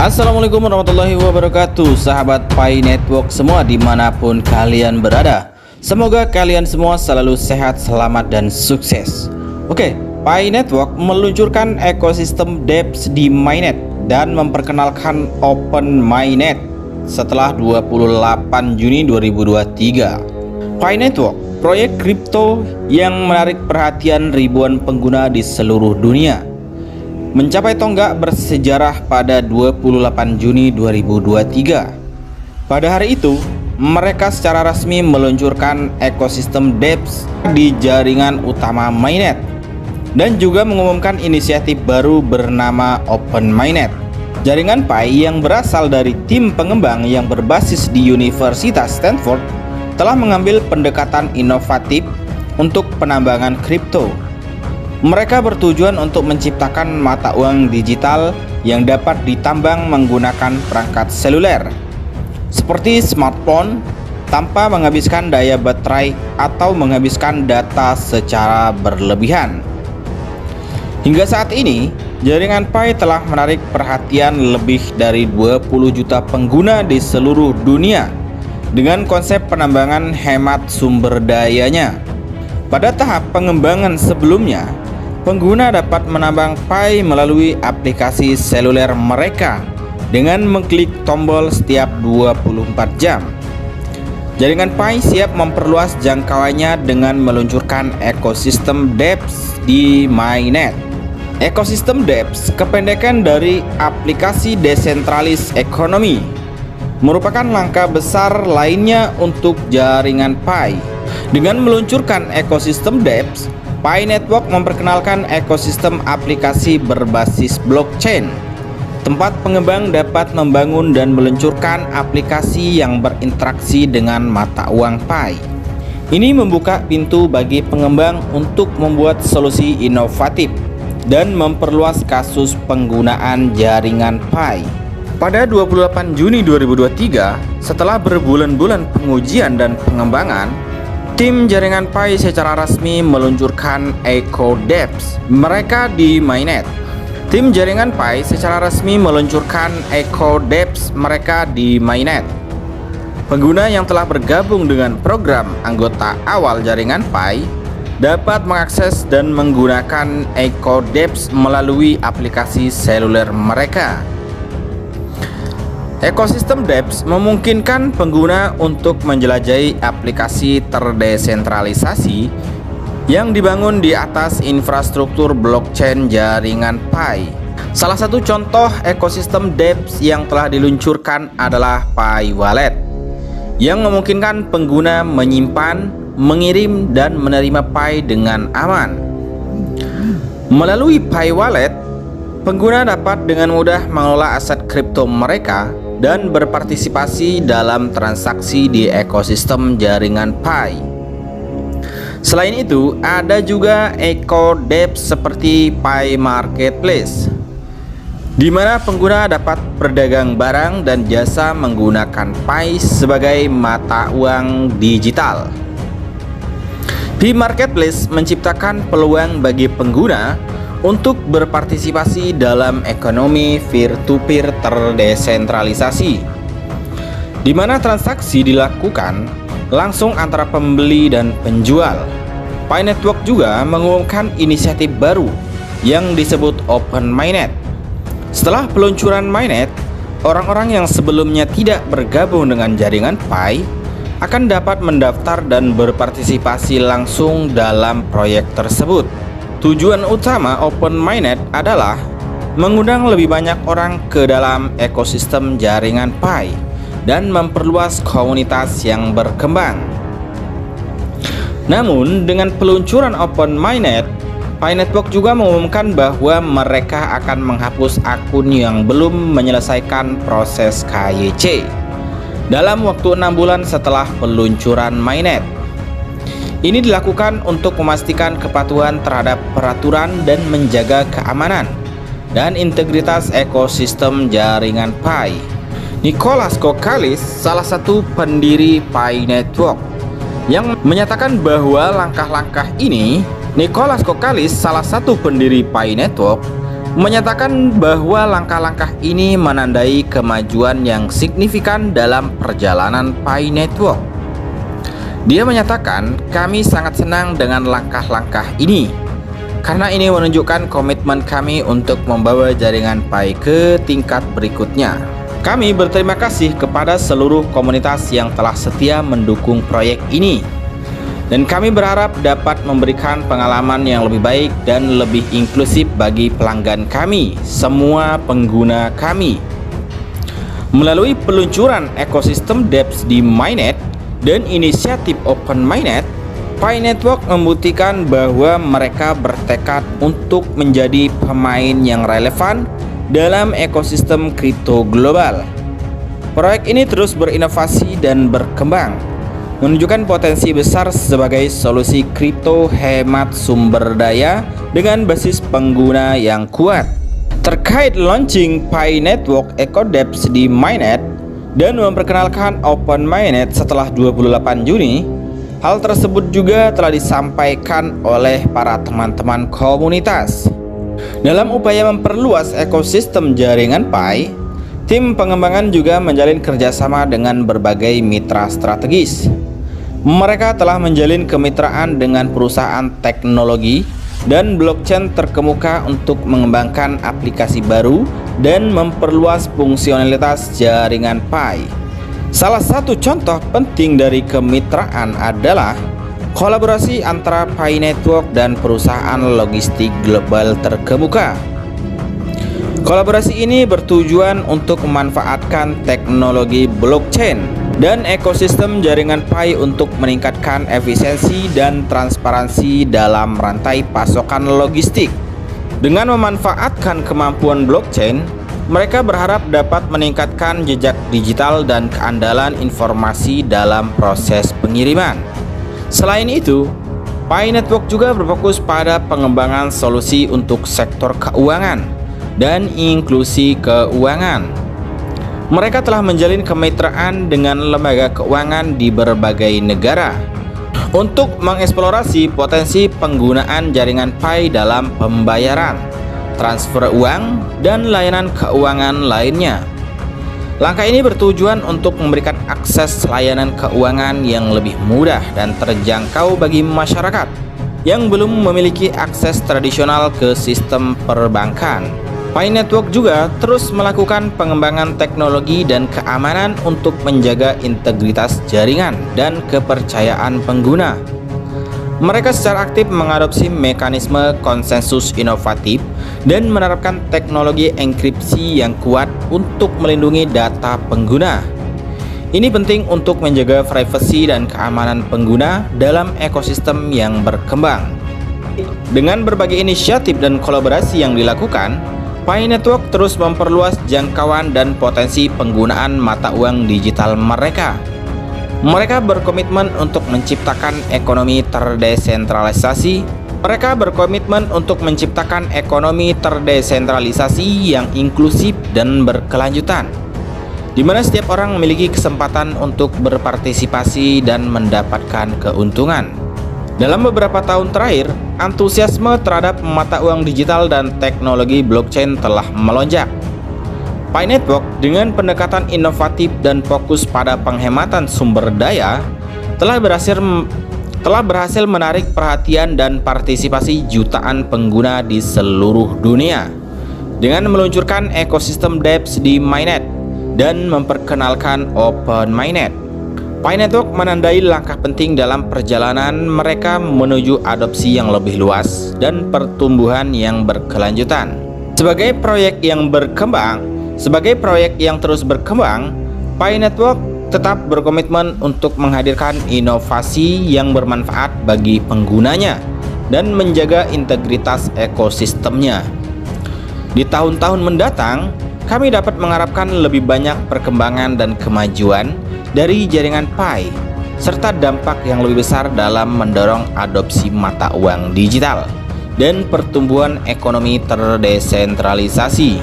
Assalamualaikum warahmatullahi wabarakatuh, sahabat Pi Network semua dimanapun kalian berada. Semoga kalian semua selalu sehat, selamat, dan sukses. Oke, Pi Network meluncurkan ekosistem dApps di Mainnet dan memperkenalkan Open Mainnet setelah 28 Juni 2023. Pi Network, proyek kripto yang menarik perhatian ribuan pengguna di seluruh dunia, mencapai tonggak bersejarah pada 28 Juni 2023. Pada hari itu, mereka secara resmi meluncurkan ekosistem dApps di jaringan utama Mainnet dan juga mengumumkan inisiatif baru bernama Open Mainnet. Jaringan Pi yang berasal dari tim pengembang yang berbasis di Universitas Stanford telah mengambil pendekatan inovatif untuk penambangan kripto. Mereka bertujuan untuk menciptakan mata uang digital yang dapat ditambang menggunakan perangkat seluler seperti smartphone tanpa menghabiskan daya baterai atau menghabiskan data secara berlebihan. Hingga saat ini, jaringan Pi telah menarik perhatian lebih dari 20 juta pengguna di seluruh dunia dengan konsep penambangan hemat sumber dayanya. Pada tahap pengembangan sebelumnya, pengguna dapat menambang Pi melalui aplikasi seluler mereka dengan mengklik tombol setiap 24 jam. Jaringan Pi siap memperluas jangkauannya dengan meluncurkan ekosistem dApps di Mainnet. Ekosistem dApps, kependekan dari aplikasi desentralis ekonomi, merupakan langkah besar lainnya untuk jaringan Pi. Dengan meluncurkan ekosistem dApps, Pi Network memperkenalkan ekosistem aplikasi berbasis blockchain. Tempat pengembang dapat membangun dan meluncurkan aplikasi yang berinteraksi dengan mata uang Pi. Ini membuka pintu bagi pengembang untuk membuat solusi inovatif dan memperluas kasus penggunaan jaringan Pi. Pada 28 Juni 2023, setelah berbulan-bulan pengujian dan pengembangan, tim jaringan Pi secara resmi meluncurkan Eco dApps mereka di Mainnet. Tim jaringan Pi secara resmi meluncurkan Eco dApps mereka di Mainnet. Pengguna yang telah bergabung dengan program anggota awal jaringan Pi dapat mengakses dan menggunakan Eco dApps melalui aplikasi seluler mereka. Ekosistem dApps memungkinkan pengguna untuk menjelajahi aplikasi terdesentralisasi yang dibangun di atas infrastruktur blockchain jaringan Pi. Salah satu contoh ekosistem dApps yang telah diluncurkan adalah Pi Wallet, yang memungkinkan pengguna menyimpan, mengirim, dan menerima Pi dengan aman. Melalui Pi Wallet, pengguna dapat dengan mudah mengelola aset kripto mereka dan berpartisipasi dalam transaksi di ekosistem jaringan Pi. Selain itu, ada juga Eco dApps seperti Pi Marketplace, di mana pengguna dapat berdagang barang dan jasa menggunakan Pi sebagai mata uang digital. Pi Marketplace menciptakan peluang bagi pengguna untuk berpartisipasi dalam ekonomi peer-to-peer terdesentralisasi, di mana transaksi dilakukan langsung antara pembeli dan penjual. Pi Network juga mengumumkan inisiatif baru yang disebut Open Mainnet. Setelah peluncuran Mainnet, orang-orang yang sebelumnya tidak bergabung dengan jaringan Pi akan dapat mendaftar dan berpartisipasi langsung dalam proyek tersebut. Tujuan utama Open Mainnet adalah mengundang lebih banyak orang ke dalam ekosistem jaringan Pi dan memperluas komunitas yang berkembang. Namun, dengan peluncuran Open Mainnet, Pi Network juga mengumumkan bahwa mereka akan menghapus akun yang belum menyelesaikan proses KYC dalam waktu 6 bulan setelah peluncuran Mainnet. Ini dilakukan untuk memastikan kepatuhan terhadap peraturan dan menjaga keamanan dan integritas ekosistem jaringan Pi. Nicholas Kokkalis, salah satu pendiri Pi Network, yang menyatakan bahwa langkah-langkah ini, Nicholas Kokkalis, salah satu pendiri Pi Network, menyatakan bahwa langkah-langkah ini menandai kemajuan yang signifikan dalam perjalanan Pi Network. Dia menyatakan, "Kami sangat senang dengan langkah-langkah ini, karena ini menunjukkan komitmen kami untuk membawa jaringan Pi ke tingkat berikutnya. Kami berterima kasih kepada seluruh komunitas yang telah setia mendukung proyek ini. Dan kami berharap dapat memberikan pengalaman yang lebih baik dan lebih inklusif bagi pelanggan kami, semua pengguna kami." Melalui peluncuran ekosistem dApps di Mainnet dan inisiatif Open Mainnet, Pi Network membuktikan bahwa mereka bertekad untuk menjadi pemain yang relevan dalam ekosistem kripto global. Proyek ini terus berinovasi dan berkembang, menunjukkan potensi besar sebagai solusi kripto hemat sumber daya dengan basis pengguna yang kuat. Terkait launching Pi Network Eco dApps di Mainnet dan memperkenalkan Open Mainnet setelah 28 Juni, hal tersebut juga telah disampaikan oleh para teman-teman komunitas. Dalam upaya memperluas ekosistem jaringan Pi, tim pengembangan juga menjalin kerjasama dengan berbagai mitra strategis. Mereka telah menjalin kemitraan dengan perusahaan teknologi dan blockchain terkemuka untuk mengembangkan aplikasi baru dan memperluas fungsionalitas jaringan Pi. Salah satu contoh penting dari kemitraan adalah kolaborasi antara Pi Network dan perusahaan logistik global terkemuka. Kolaborasi ini bertujuan untuk memanfaatkan teknologi blockchain dan ekosistem jaringan Pi untuk meningkatkan efisiensi dan transparansi dalam rantai pasokan logistik. Dengan memanfaatkan kemampuan blockchain, mereka berharap dapat meningkatkan jejak digital dan keandalan informasi dalam proses pengiriman. Selain itu, Pi Network juga berfokus pada pengembangan solusi untuk sektor keuangan dan inklusi keuangan. Mereka telah menjalin kemitraan dengan lembaga keuangan di berbagai negara untuk mengeksplorasi potensi penggunaan jaringan Pi dalam pembayaran, transfer uang, dan layanan keuangan lainnya. Langkah ini bertujuan untuk memberikan akses layanan keuangan yang lebih mudah dan terjangkau bagi masyarakat yang belum memiliki akses tradisional ke sistem perbankan. Pi Network juga terus melakukan pengembangan teknologi dan keamanan untuk menjaga integritas jaringan dan kepercayaan pengguna. Mereka secara aktif mengadopsi mekanisme konsensus inovatif dan menerapkan teknologi enkripsi yang kuat untuk melindungi data pengguna. Ini penting untuk menjaga privasi dan keamanan pengguna dalam ekosistem yang berkembang. Dengan berbagai inisiatif dan kolaborasi yang dilakukan, Pi Network terus memperluas jangkauan dan potensi penggunaan mata uang digital mereka. Mereka berkomitmen untuk menciptakan ekonomi terdesentralisasi. Mereka berkomitmen untuk menciptakan ekonomi terdesentralisasi yang inklusif dan berkelanjutan, di mana setiap orang memiliki kesempatan untuk berpartisipasi dan mendapatkan keuntungan. Dalam beberapa tahun terakhir, antusiasme terhadap mata uang digital dan teknologi blockchain telah melonjak. Pi Network dengan pendekatan inovatif dan fokus pada penghematan sumber daya telah berhasil menarik perhatian dan partisipasi jutaan pengguna di seluruh dunia. Dengan meluncurkan ekosistem dApps di Mainnet dan memperkenalkan Open Mainnet, Pi Network menandai langkah penting dalam perjalanan mereka menuju adopsi yang lebih luas dan pertumbuhan yang berkelanjutan. Sebagai proyek yang terus berkembang, Pi Network tetap berkomitmen untuk menghadirkan inovasi yang bermanfaat bagi penggunanya dan menjaga integritas ekosistemnya. Di tahun-tahun mendatang, kami dapat mengharapkan lebih banyak perkembangan dan kemajuan dari jaringan Pi, serta dampak yang lebih besar dalam mendorong adopsi mata uang digital dan pertumbuhan ekonomi terdesentralisasi.